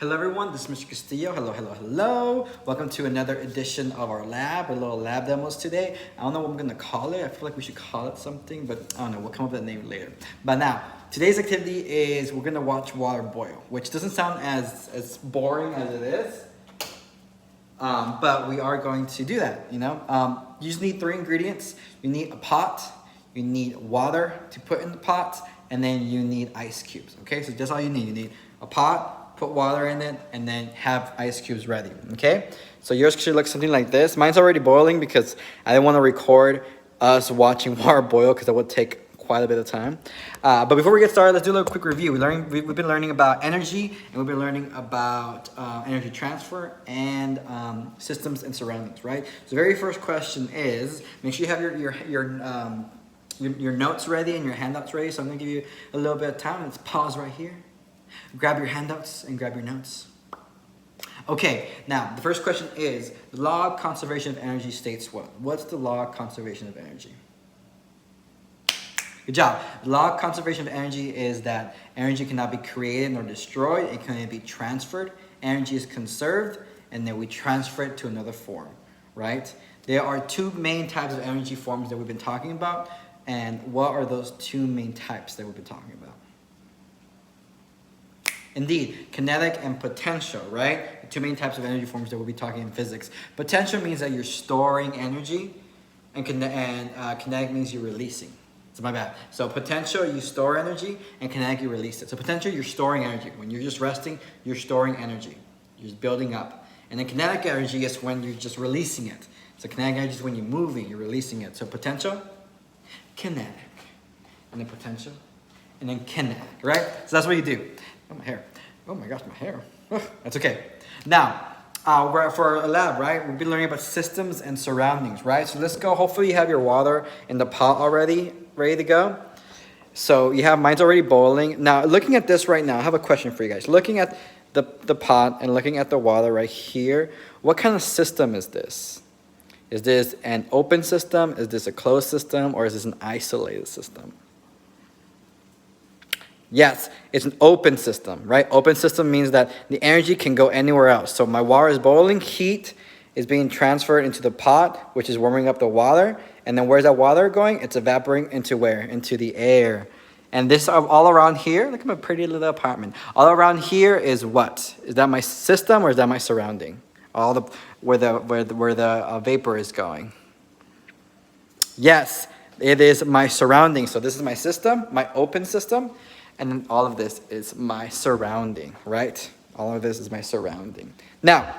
Hello everyone, this is Mr. Castillo. Hello. Welcome to another edition of our lab, a little lab demos today. I don't know what I'm gonna call it. I feel like we should call it something, but I don't know, we'll come up with a name later. But now, today's activity is we're gonna watch water boil, which doesn't sound as boring as it is. But we are going to do that, you know? You just need 3 ingredients. You need a pot, you need water to put in the pot, and then you need ice cubes, okay? So that's all you need. You need a pot, put water in it, and then have ice cubes ready, okay? So yours should look something like this. Mine's already boiling because I didn't want to record us watching water boil because it would take quite a bit of time. But before we get started, let's do a little quick review. We've been learning about energy, and we've been learning about energy transfer and systems and surroundings, right? So the very first question is, make sure you have your notes ready and your handouts ready. So I'm gonna give you a little bit of time. Let's pause right here. Grab your handouts and grab your notes. Okay, now the first question is, the law of conservation of energy states what? What's the law of conservation of energy? Good job. The law of conservation of energy is that energy cannot be created nor destroyed. It can only be transferred. Energy is conserved, and then we transfer it to another form, right? There are 2 main types of energy forms that we've been talking about. And what are those 2 main types that we've been talking about? Indeed, kinetic and potential, right? The 2 main types of energy forms that we'll be talking in physics. Potential means that you're storing energy, and kinetic means you're releasing. So my bad. So potential, you store energy, and kinetic, you release it. So potential, you're storing energy. When you're just resting, you're storing energy. You're just building up. And then kinetic energy is when you're just releasing it. So kinetic energy is when you're moving, you're releasing it. So potential, kinetic, and then potential, and then kinetic, right? So that's what you do. Oh, my hair. Oh my gosh, my hair. Oh, that's okay. Now, for a lab, right? We'll be learning about systems and surroundings, right? So let's go. Hopefully you have your water in the pot already, ready to go. So you have, mine's already boiling. Now, looking at this right now, I have a question for you guys. Looking at the pot and looking at the water right here, what kind of system is this? Is this an open system? Is this a closed system? Or is this an isolated system? Yes, it's an open system, right? Open system means that the energy can go anywhere else. So my water is boiling, heat is being transferred into the pot, which is warming up the water. And then where's that water going? It's evaporating into where? Into the air. And this all around here, look at my pretty little apartment. All around here is what? Is that my system or is that my surrounding? Where the vapor is going. Yes, it is my surrounding. So this is my system, my open system. And then all of this is my surrounding, right? All of this is my surrounding. Now,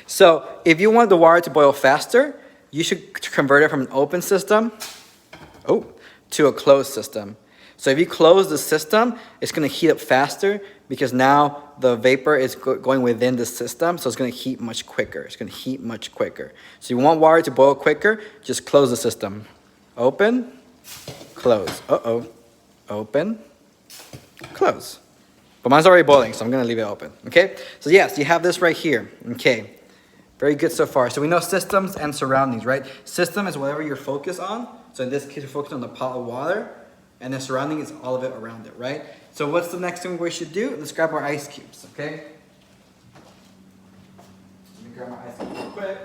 so if you want the water to boil faster, you should convert it from an open system, to a closed system. So if you close the system, it's going to heat up faster because now the vapor is going within the system, so it's going to heat much quicker. It's going to heat much quicker. So you want water to boil quicker, just close the system. Open, close. Open, close. But mine's already boiling, so I'm going to leave it open. Okay? So yes, you have this right here. Okay. Very good so far. So we know systems and surroundings, right? System is whatever you're focused on. So in this case, you're focused on the pot of water. And the surrounding is all of it around it, right? So what's the next thing we should do? Let's grab our ice cubes, okay? Let me grab my ice cubes real quick.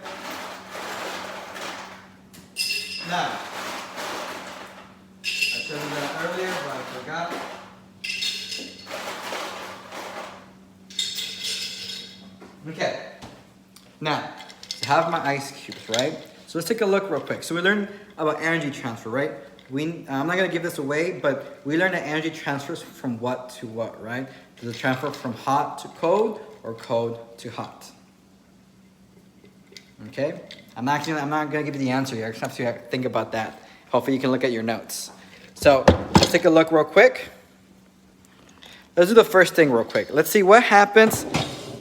Now, I should have done that earlier, but I forgot. Okay. Now, I have my ice cubes, right? So let's take a look real quick. So we learned about energy transfer, right? I'm not going to give this away, but we learned that energy transfers from what to what, right? Does it transfer from hot to cold or cold to hot? Okay? I'm not going to give you the answer here. I just have to think about that. Hopefully you can look at your notes. So let's take a look real quick. Let's do the first thing real quick. Let's see what happens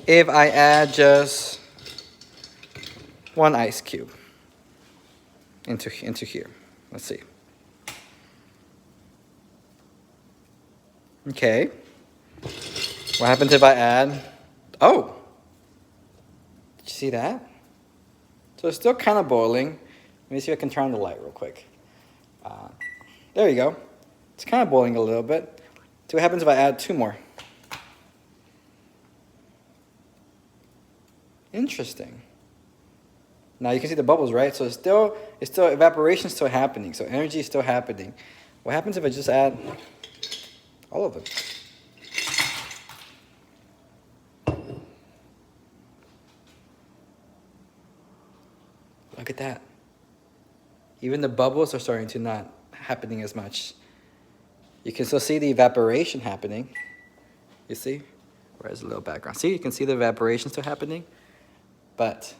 if I add just 1 ice cube into here. Let's see. Okay. What happens if I add... Oh! Did you see that? So it's still kind of boiling. Let me see if I can turn on the light real quick. There you go. It's kind of boiling a little bit. See what happens if I add 2 more. Interesting. Now you can see the bubbles, right? So it's still evaporation still happening. So energy is still happening. What happens if I just add all of them? Look at that. Even the bubbles are starting to not happening as much. You can still see the evaporation happening. You see? Where's the little background? See, you can see the evaporation still happening. But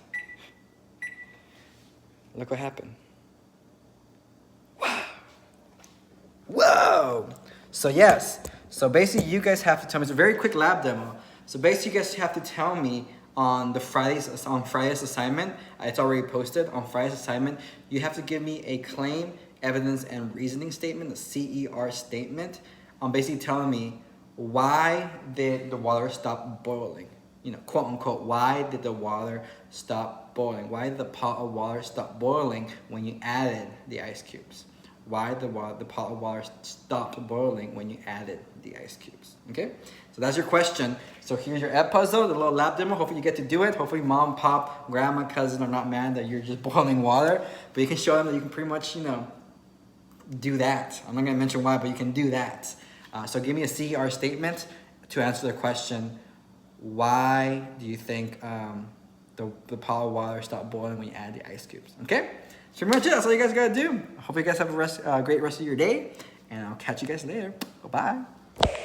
look what happened. Wow. Whoa! So yes. So basically you guys have to tell me, it's a very quick lab demo. So basically you guys have to tell me on Friday's assignment, it's already posted. On Friday's assignment, you have to give me a claim, evidence, and reasoning statement, a CER statement, on basically telling me why did the water stop boiling? You know, quote unquote, why did the water stop boiling? Why did the pot of water stop boiling when you added the ice cubes? Why did the pot of water stopped boiling when you added the ice cubes? Okay, so that's your question. So here's your ed puzzle, the little lab demo. Hopefully you get to do it. Hopefully mom, pop, grandma, cousin are not mad that you're just boiling water. But you can show them that you can pretty much, you know, do that. I'm not gonna mention why, but you can do that. So give me a CER statement to answer the question, why do you think the pot of water stopped boiling when you add the ice cubes? Okay? That's pretty much it. That's all you guys gotta do. I hope you guys have a great rest of your day, and I'll catch you guys later. Bye-bye.